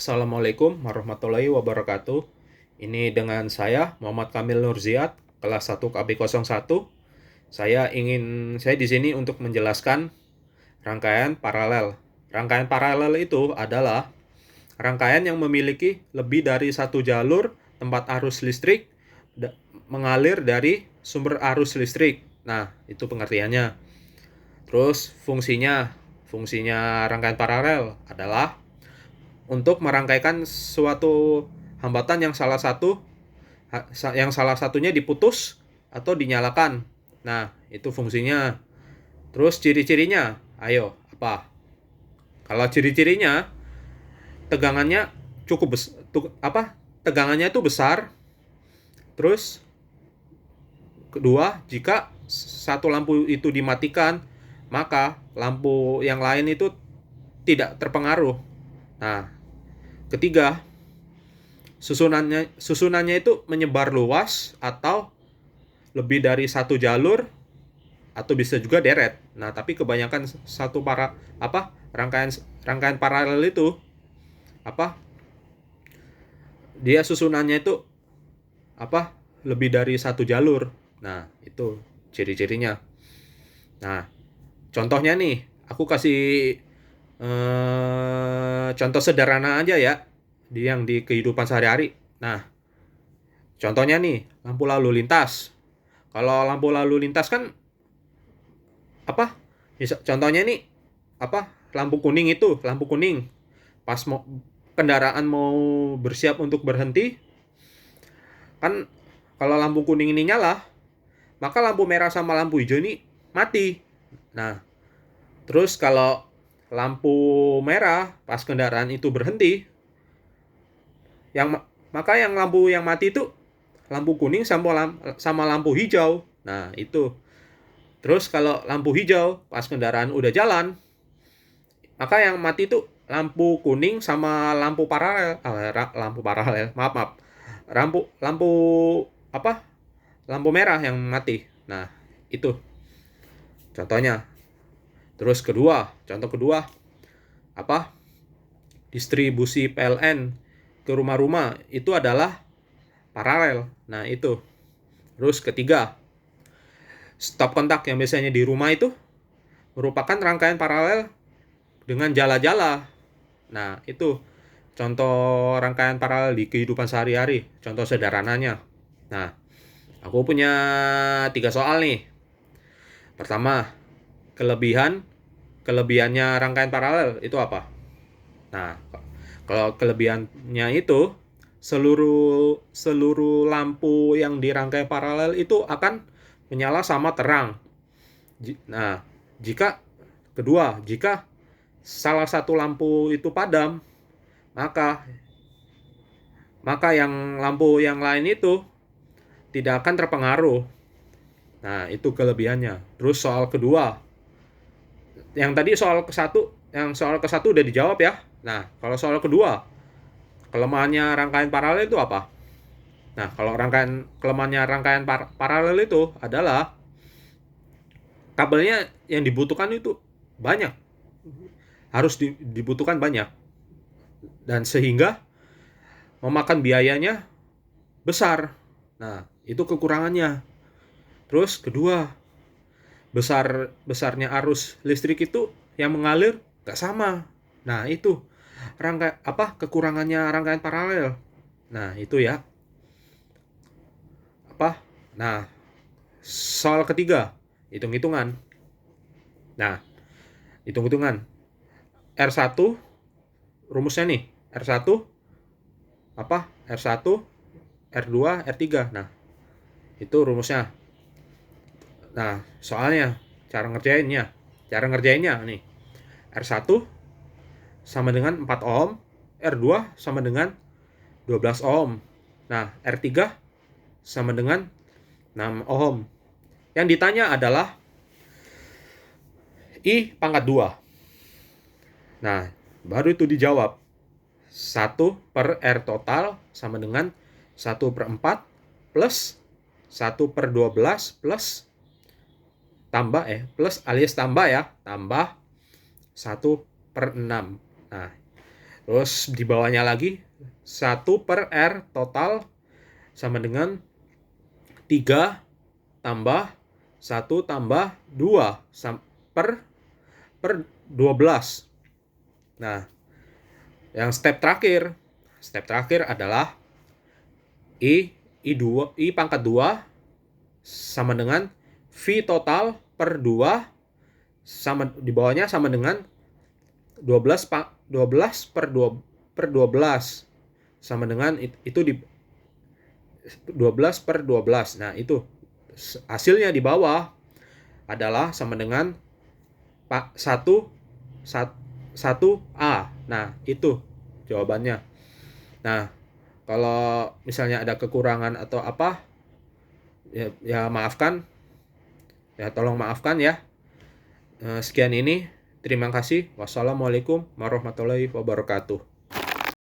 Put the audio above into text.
Assalamualaikum warahmatullahi wabarakatuh. Ini dengan saya Muhammad Kamil Nurziat, kelas 1 KB01. Saya di sini untuk menjelaskan rangkaian paralel. Rangkaian paralel itu adalah rangkaian yang memiliki lebih dari satu jalur tempat arus listrik mengalir dari sumber arus listrik. Nah, itu pengertiannya. Terus fungsinya rangkaian paralel adalah untuk merangkaikan suatu hambatan yang salah satunya diputus atau dinyalakan. Nah, itu fungsinya. Terus ciri-cirinya, ayo apa? Kalau ciri-cirinya, tegangannya cukup Tegangannya itu besar. Terus kedua, jika satu lampu itu dimatikan, maka lampu yang lain itu tidak terpengaruh. Nah, ketiga, susunannya itu menyebar luas atau lebih dari satu jalur atau bisa juga deret. Nah, tapi kebanyakan rangkaian rangkaian paralel itu apa? Dia susunannya itu lebih dari satu jalur. Nah, itu ciri-cirinya. Nah, contohnya nih, aku kasih contoh sederhana aja ya, yang di kehidupan sehari-hari. Nah, contohnya nih, lampu lalu lintas. Kalau lampu lalu lintas kan contohnya nih lampu kuning. Pas kendaraan mau bersiap untuk berhenti, kan kalau lampu kuning ini nyala, maka lampu merah sama lampu hijau ini mati. Nah, terus kalau lampu merah pas kendaraan itu berhenti, yang lampu yang mati itu lampu kuning sama lampu hijau. Nah, itu. Terus kalau lampu hijau pas kendaraan udah jalan, maka yang mati itu lampu kuning sama lampu paralel. Lampu paralel. Maaf. Lampu lampu apa? Lampu merah yang mati. Nah, itu contohnya. Terus contoh kedua distribusi PLN ke rumah-rumah itu adalah paralel. Nah, itu. Terus ketiga, stop kontak yang biasanya di rumah itu merupakan rangkaian paralel dengan jala-jala. Nah, itu contoh rangkaian paralel di kehidupan sehari-hari, contoh sederhananya. Nah, aku punya 3 soal nih. Pertama, kelebihannya rangkaian paralel itu apa? Nah, kalau kelebihannya itu seluruh lampu yang dirangkai paralel itu akan menyala sama terang. Nah, jika salah satu lampu itu padam, maka yang lampu yang lain itu tidak akan terpengaruh. Nah, itu kelebihannya. Terus soal kedua, yang tadi soal ke satu udah dijawab ya. Nah, kalau soal kedua, kelemahannya rangkaian paralel itu apa? Nah, kalau kelemahannya rangkaian paralel itu adalah kabelnya yang dibutuhkan itu banyak. Harus dibutuhkan banyak. Dan sehingga memakan biayanya besar. Nah, itu kekurangannya. Terus kedua, besarnya arus listrik itu yang mengalir gak sama. Nah, itu kekurangannya rangkaian paralel. Nah, itu ya. Nah, soal ketiga, hitung-hitungan. Nah, hitung-hitungan. R1 rumusnya nih. R1 R1, R2, R3. Nah, itu rumusnya. Nah, soalnya cara ngerjainnya nih. R1 sama dengan 4 ohm, R2 sama dengan 12 ohm. Nah, R3 sama dengan 6 ohm. Yang ditanya adalah I pangkat 2. Nah, baru itu dijawab. 1 per R total sama dengan 1 per 4 plus 1 per 12 plus plus alias tambah 1 per 6. Nah, Terus di bawahnya lagi 1 per R total sama dengan 3 tambah 1 tambah 2 per 12. Nah, yang step terakhir adalah I pangkat 2 sama dengan V total per 2 sama di bawahnya sama dengan 12 per 12 sama dengan itu di 12 per 12. Nah, itu hasilnya di bawah adalah sama dengan 1A. Nah, itu jawabannya. Nah, kalau misalnya ada kekurangan atau apa, ya maafkan. Ya tolong maafkan ya. Sekian ini. Terima kasih. Wassalamualaikum warahmatullahi wabarakatuh.